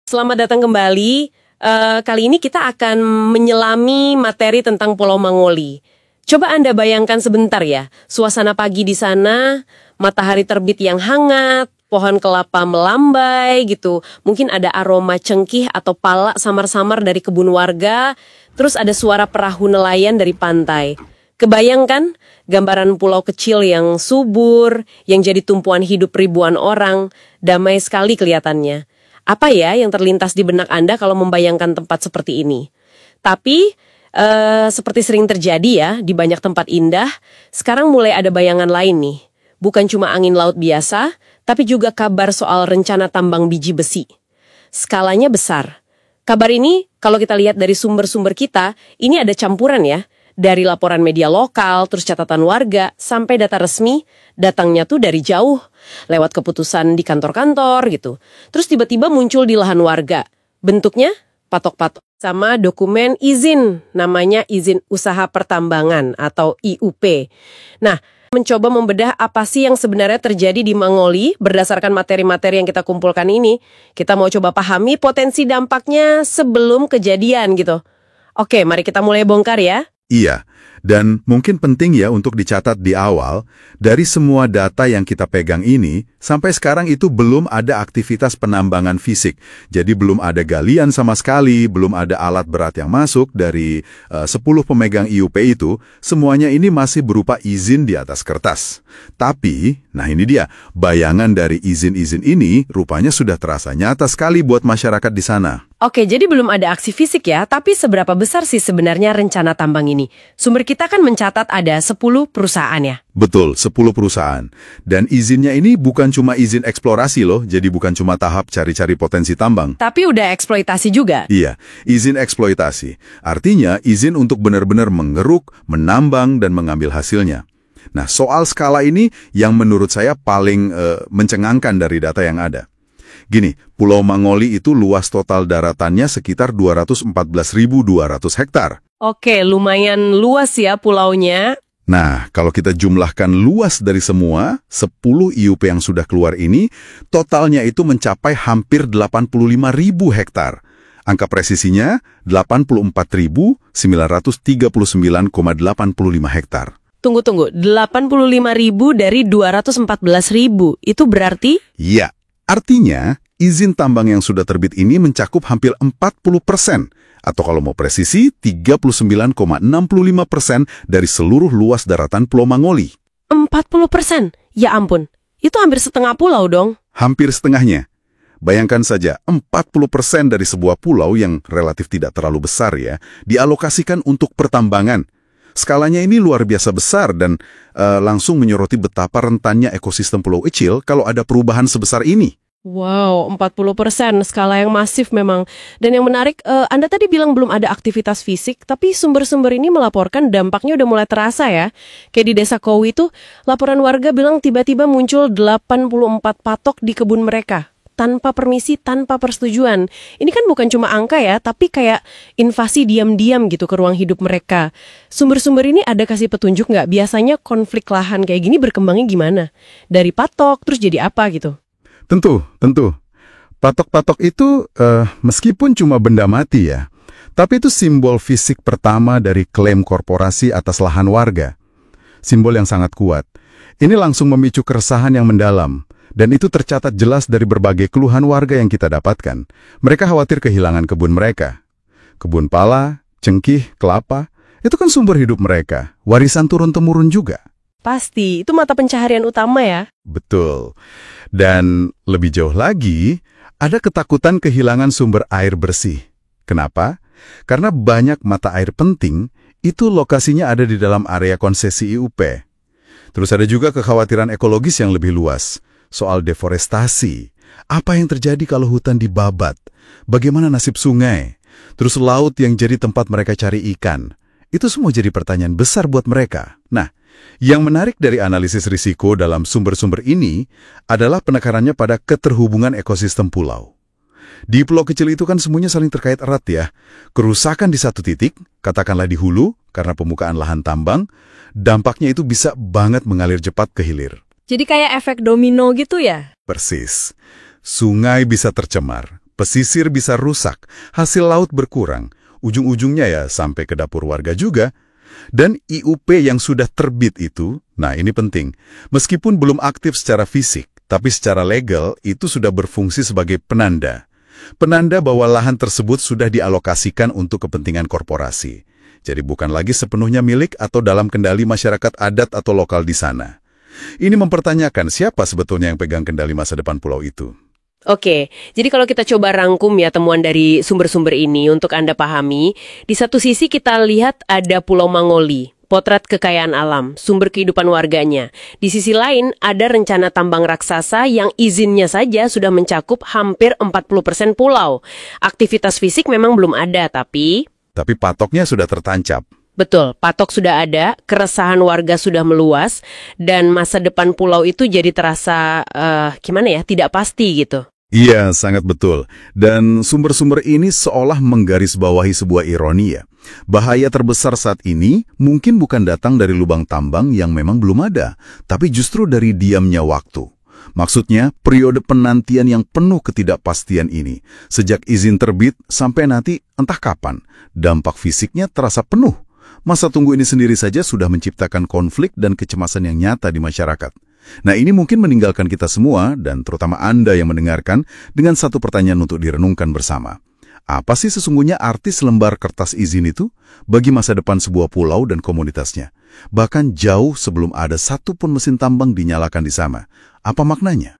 Selamat datang kembali. Kali ini kita akan menyelami materi tentang Pulau Mangoli. Coba Anda bayangkan sebentar ya, suasana pagi di sana, matahari terbit yang hangat, pohon kelapa melambai gitu. Mungkin ada aroma cengkih atau pala samar-samar dari kebun warga, terus ada suara perahu nelayan dari pantai. Kebayangkan gambaran pulau kecil yang subur, yang jadi tumpuan hidup ribuan orang, damai sekali kelihatannya. Apa ya yang terlintas di benak Anda kalau membayangkan tempat seperti ini? Tapi, seperti sering terjadi ya, di banyak tempat indah, sekarang mulai ada bayangan lain nih. Bukan cuma angin laut biasa, tapi juga kabar soal rencana tambang biji besi. Skalanya besar. Kabar ini, kalau kita lihat dari sumber-sumber kita, ini ada campuran ya. Dari laporan media lokal, terus catatan warga, sampai data resmi, datangnya tuh dari jauh, lewat keputusan di kantor-kantor gitu. Terus tiba-tiba muncul di lahan warga. Bentuknya patok-patok sama dokumen izin, namanya izin usaha pertambangan atau IUP. Nah, mencoba membedah apa sih yang sebenarnya terjadi di Mangoli berdasarkan materi-materi yang kita kumpulkan ini. Kita mau coba pahami potensi dampaknya sebelum kejadian gitu. Oke, mari kita mulai bongkar ya. Iya, dan mungkin penting ya untuk dicatat di awal, dari semua data yang kita pegang ini, sampai sekarang itu belum ada aktivitas penambangan fisik. Jadi belum ada galian sama sekali, belum ada alat berat yang masuk dari 10 pemegang IUP itu, semuanya ini masih berupa izin di atas kertas. Tapi, nah ini dia, bayangan dari izin-izin ini rupanya sudah terasa nyata sekali buat masyarakat di sana. Oke, jadi belum ada aksi fisik ya, tapi seberapa besar sih sebenarnya rencana tambang ini? Sumber kita kan mencatat ada 10 perusahaan ya? Betul, 10 perusahaan. Dan izinnya ini bukan cuma izin eksplorasi loh, jadi bukan cuma tahap cari-cari potensi tambang. Tapi udah eksploitasi juga? Iya, izin eksploitasi. Artinya izin untuk benar-benar mengeruk, menambang, dan mengambil hasilnya. Nah, soal skala ini yang menurut saya paling mencengangkan dari data yang ada. Gini, Pulau Mangoli itu luas total daratannya sekitar 214.200 hektar. Oke, lumayan luas ya pulaunya. Nah, kalau kita jumlahkan luas dari semua, 10 IUP yang sudah keluar ini, totalnya itu mencapai hampir 85.000 hektar. Angka presisinya 84.939,85 hektar. Tunggu, 85.000 dari 214.000, itu berarti? Iya. Artinya, izin tambang yang sudah terbit ini mencakup hampir 40%, atau kalau mau presisi, 39,65% dari seluruh luas daratan Pulau Mangoli. 40%? Ya ampun, itu hampir setengah pulau dong. Hampir setengahnya. Bayangkan saja, 40% dari sebuah pulau yang relatif tidak terlalu besar ya, dialokasikan untuk pertambangan. Skalanya ini luar biasa besar dan langsung menyoroti betapa rentannya ekosistem pulau kecil kalau ada perubahan sebesar ini. Wow, 40%, skala yang masif memang. Dan yang menarik, Anda tadi bilang belum ada aktivitas fisik, tapi sumber-sumber ini melaporkan dampaknya udah mulai terasa ya. Kayak di Desa Kowi itu, laporan warga bilang tiba-tiba muncul 84 patok di kebun mereka. Tanpa permisi, tanpa persetujuan. Ini kan bukan cuma angka ya, tapi kayak invasi diam-diam gitu ke ruang hidup mereka. Sumber-sumber ini ada kasih petunjuk nggak? Biasanya konflik lahan kayak gini berkembangnya gimana? Dari patok, terus jadi apa gitu? Tentu. Patok-patok itu meskipun cuma benda mati ya, tapi itu simbol fisik pertama dari klaim korporasi atas lahan warga. Simbol yang sangat kuat. Ini langsung memicu keresahan yang mendalam. Dan itu tercatat jelas dari berbagai keluhan warga yang kita dapatkan. Mereka khawatir kehilangan kebun mereka. Kebun pala, cengkih, kelapa, itu kan sumber hidup mereka. Warisan turun-temurun juga. Pasti, itu mata pencaharian utama ya? Betul. Dan lebih jauh lagi, ada ketakutan kehilangan sumber air bersih. Kenapa? Karena banyak mata air penting, itu lokasinya ada di dalam area konsesi IUP. Terus ada juga kekhawatiran ekologis yang lebih luas. Soal deforestasi, apa yang terjadi kalau hutan dibabat? Bagaimana nasib sungai? Terus laut yang jadi tempat mereka cari ikan? Itu semua jadi pertanyaan besar buat mereka. Nah, yang menarik dari analisis risiko dalam sumber-sumber ini adalah penekanannya pada keterhubungan ekosistem pulau. Di pulau kecil itu kan semuanya saling terkait erat ya. Kerusakan di satu titik, katakanlah di hulu, karena pembukaan lahan tambang, dampaknya itu bisa banget mengalir cepat ke hilir. Jadi kayak efek domino gitu ya? Persis. Sungai bisa tercemar, pesisir bisa rusak, hasil laut berkurang, ujung-ujungnya ya sampai ke dapur warga juga. Dan IUP yang sudah terbit itu, nah ini penting, meskipun belum aktif secara fisik, tapi secara legal itu sudah berfungsi sebagai penanda. Penanda bahwa lahan tersebut sudah dialokasikan untuk kepentingan korporasi. Jadi bukan lagi sepenuhnya milik atau dalam kendali masyarakat adat atau lokal di sana. Ini mempertanyakan siapa sebetulnya yang pegang kendali masa depan pulau itu. Oke, jadi kalau kita coba rangkum ya temuan dari sumber-sumber ini untuk Anda pahami, di satu sisi kita lihat ada Pulau Mangoli, potret kekayaan alam, sumber kehidupan warganya. Di sisi lain, ada rencana tambang raksasa yang izinnya saja sudah mencakup hampir 40% pulau. Aktivitas fisik memang belum ada, tapi patoknya sudah tertancap. betul, patok sudah ada, keresahan warga sudah meluas, dan masa depan pulau itu jadi terasa, tidak pasti gitu. Iya, sangat betul. Dan sumber-sumber ini seolah menggarisbawahi sebuah ironi ya. Bahaya terbesar saat ini mungkin bukan datang dari lubang tambang yang memang belum ada, tapi justru dari diamnya waktu. Maksudnya, periode penantian yang penuh ketidakpastian ini, sejak izin terbit sampai nanti entah kapan, dampak fisiknya terasa penuh. Masa tunggu ini sendiri saja sudah menciptakan konflik dan kecemasan yang nyata di masyarakat. Nah, ini mungkin meninggalkan kita semua, dan terutama Anda yang mendengarkan, dengan satu pertanyaan untuk direnungkan bersama. Apa sih sesungguhnya arti selembar kertas izin itu bagi masa depan sebuah pulau dan komunitasnya? Bahkan jauh sebelum ada satu pun mesin tambang dinyalakan di sana. Apa maknanya?